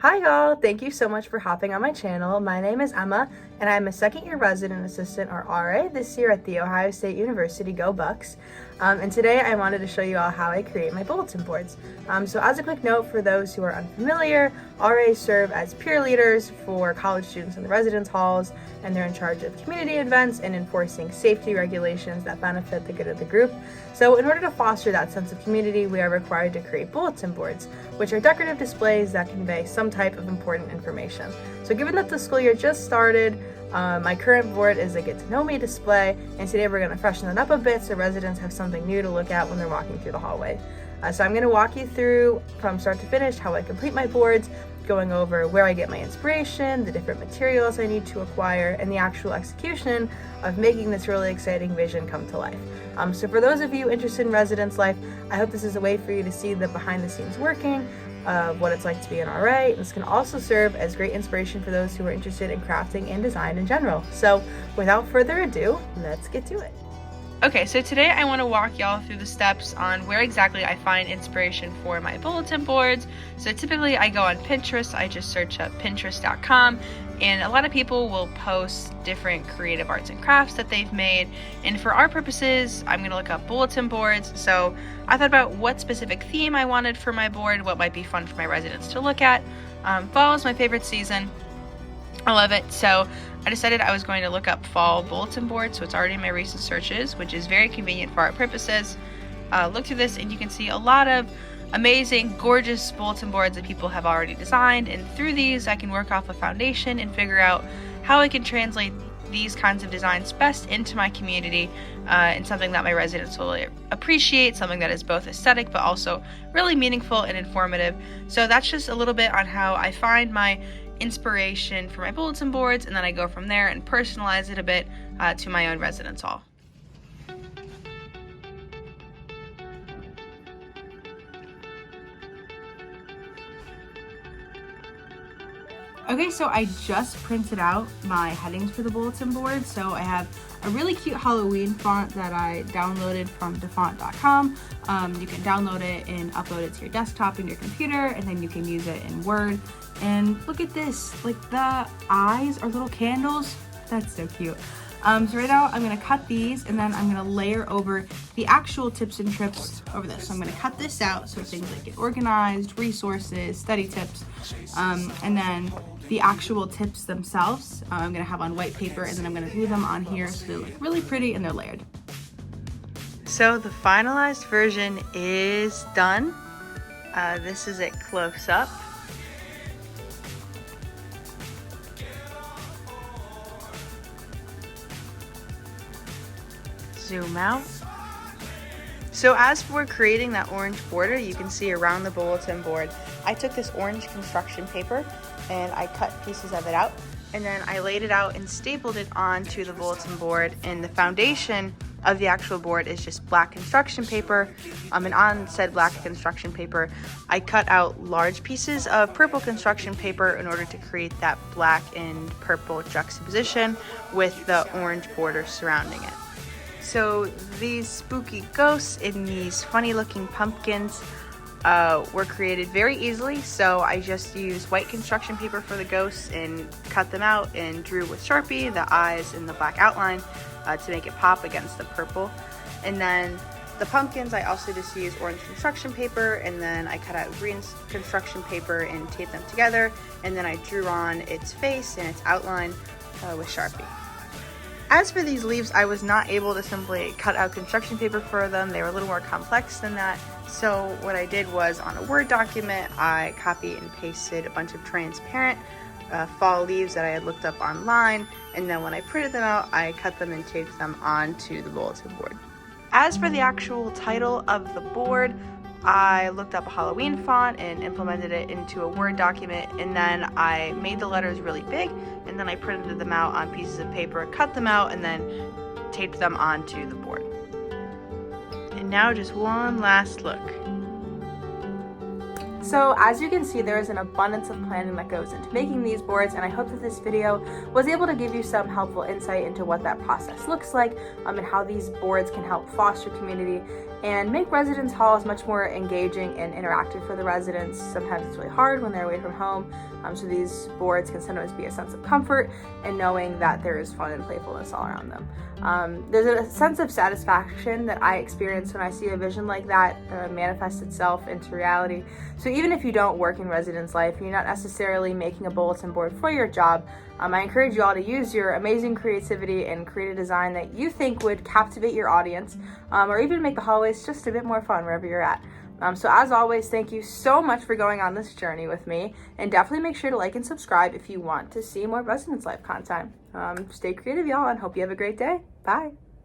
Hi y'all, thank you so much for hopping on my channel. My name is Emma and I'm a second year resident assistant or RA this year at The Ohio State University, Go Bucks. And today I wanted to show you all how I create my bulletin boards. So as a quick note for those who are unfamiliar, RAs serve as peer leaders for college students in the residence halls, and they're in charge of community events and enforcing safety regulations that benefit the good of the group. So in order to foster that sense of community, we are required to create bulletin boards, which are decorative displays that convey some type of important information. So given that the school year just started, my current board is a get to know me display, and today we're going to freshen it up a bit so residents have something new to look at when they're walking through the hallway. So I'm going to walk you through from start to finish how I complete my boards, going over where I get my inspiration, the different materials I need to acquire, and the actual execution of making this really exciting vision come to life. So for those of you interested in residence life, I hope this is a way for you to see the behind the scenes working of what it's like to be an RA. This can also serve as great inspiration for those who are interested in crafting and design in general. So without further ado, let's get to it. Okay, so today I want to walk y'all through the steps on where exactly I find inspiration for my bulletin boards. So typically I go on Pinterest. I just search up pinterest.com, and a lot of people will post different creative arts and crafts that they've made. And for our purposes, I'm going to look up bulletin boards. So I thought about what specific theme I wanted for my board, what might be fun for my residents to look at. Fall is my favorite season. I love it. So I decided I was going to look up fall bulletin boards. So it's already in my recent searches, which is very convenient for our purposes. Look through this and you can see a lot of amazing, gorgeous bulletin boards that people have already designed. And through these, I can work off a foundation and figure out how I can translate these kinds of designs best into my community and something that my residents will appreciate, something that is both aesthetic but also really meaningful and informative. So that's just a little bit on how I find my inspiration for my bulletin boards, and then I go from there and personalize it a bit to my own residence hall. Okay, so I just printed out my headings for the bulletin board. So I have a really cute Halloween font that I downloaded from defont.com. You can download it and upload it to your desktop and your computer, and then you can use it in Word. And look at this, like the eyes are little candles. That's so cute. So right now I'm gonna cut these, and then I'm gonna layer over the actual tips and trips over this. So I'm gonna cut this out, so things like get organized, resources, study tips, and then the actual tips themselves I'm gonna have on white paper, and then I'm gonna glue them on here so they look really pretty and they're layered. So the finalized version is done. This is it close up. Zoom out. So as for creating that orange border, you can see around the bulletin board, I took this orange construction paper and I cut pieces of it out, and then I laid it out and stapled it onto the bulletin board, and the foundation of the actual board is just black construction paper. And on said black construction paper, I cut out large pieces of purple construction paper in order to create that black and purple juxtaposition with the orange border surrounding it. So these spooky ghosts in these funny looking pumpkins were created very easily. So I just used white construction paper for the ghosts and cut them out and drew with Sharpie the eyes and the black outline to make it pop against the purple. And then the pumpkins, I also just used orange construction paper, and then I cut out green construction paper and taped them together, and then I drew on its face and its outline with Sharpie. As for these leaves, I was not able to simply cut out construction paper for them. They were a little more complex than that. So what I did was, on a Word document, I copied and pasted a bunch of transparent fall leaves that I had looked up online, and then when I printed them out, I cut them and taped them onto the bulletin board. As for the actual title of the board, I looked up a Halloween font and implemented it into a Word document, and then I made the letters really big, and then I printed them out on pieces of paper, cut them out, and then taped them onto the board. And now just one last look. So as you can see, there is an abundance of planning that goes into making these boards, and I hope that this video was able to give you some helpful insight into what that process looks like, and how these boards can help foster community and make residence halls much more engaging and interactive for the residents. Sometimes it's really hard when they're away from home, so these boards can sometimes be a sense of comfort and knowing that there is fun and playfulness all around them. There's a sense of satisfaction that I experience when I see a vision like that manifest itself into reality. So even if you don't work in residence life, you're not necessarily making a bulletin board for your job, I encourage you all to use your amazing creativity and create a design that you think would captivate your audience, or even make the hallways just a bit more fun wherever you're at. So as always, thank you so much for going on this journey with me, and definitely make sure to like and subscribe if you want to see more residence life content. Stay creative, y'all, and hope you have a great day. Bye.